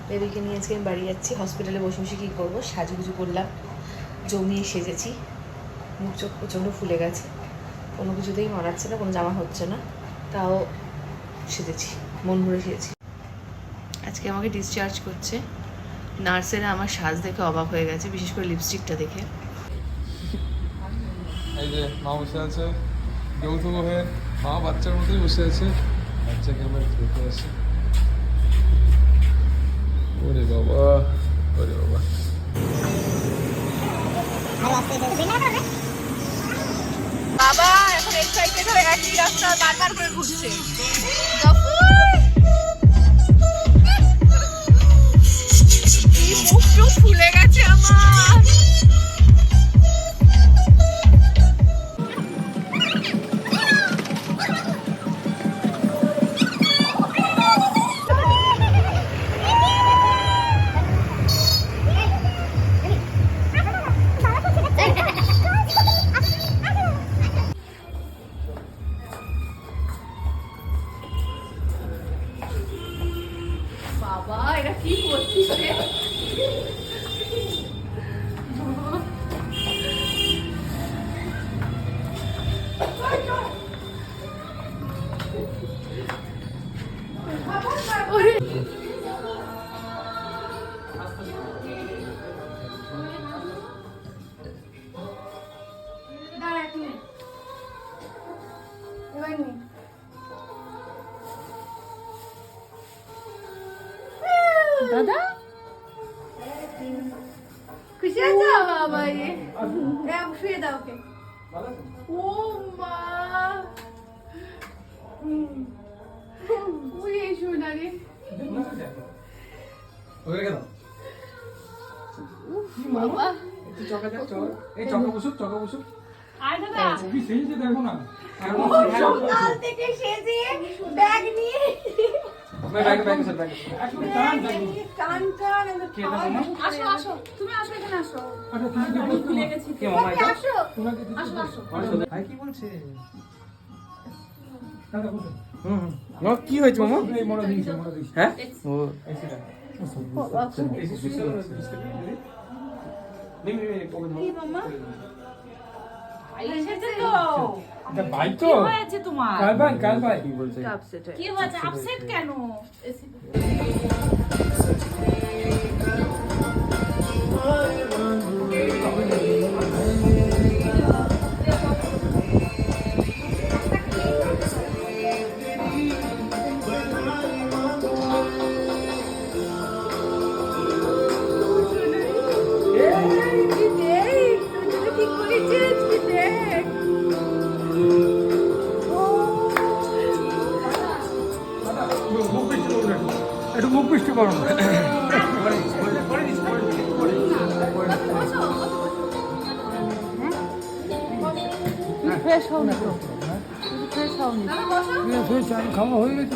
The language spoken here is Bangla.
বেবিকে নিয়ে আজকে আমি বাড়ি যাচ্ছি। হসপিটালে বসে বসে কী করবো, সাজুগুজু করলাম, জমিয়ে সেজেছি, মুখ চোখ প্রচণ্ড ফুলে গেছে, কোনো কিছুতেই মানাচ্ছে না, কোনো জামা হচ্ছে না, তাও সেজেছি, মন ভরে সেজেছি। আজকে আমাকে ডিসচার্জ করছে। নার্সেরা আমার সাজ দেখে অবাক হয়ে গেছে, বিশেষ করে লিপস্টিকটা দেখে। এই যে মা বসে আছে, যৌথ হয়ে মা বাচ্চার মতোই বসে আছে, বাচ্চাকে আমরা ধরতে আসি। ওরে বাবা, ওরে বাবা, বাবা এখন এক্সাইটেড হয়ে একই রাস্তা বারবার করে ঘুরছে। মুখ টুক ফুলে গেছে আমার। বাবা এটা কি করছিস রে? দাদা খুশি আছো? বাবা শুয়ে দাও ওকে। ও মা ওই শোনা রে, বাবা সকাল থেকে সেজে ব্যাগ নিয়ে কি হয়েছে মামা? হ্যাঁ আপসেট কেন? একটু মুখ বৃষ্টি করো না। ফ্রেশ হও না তো, ফ্রেশ হও না, খাওয়া হয়ে গেছে।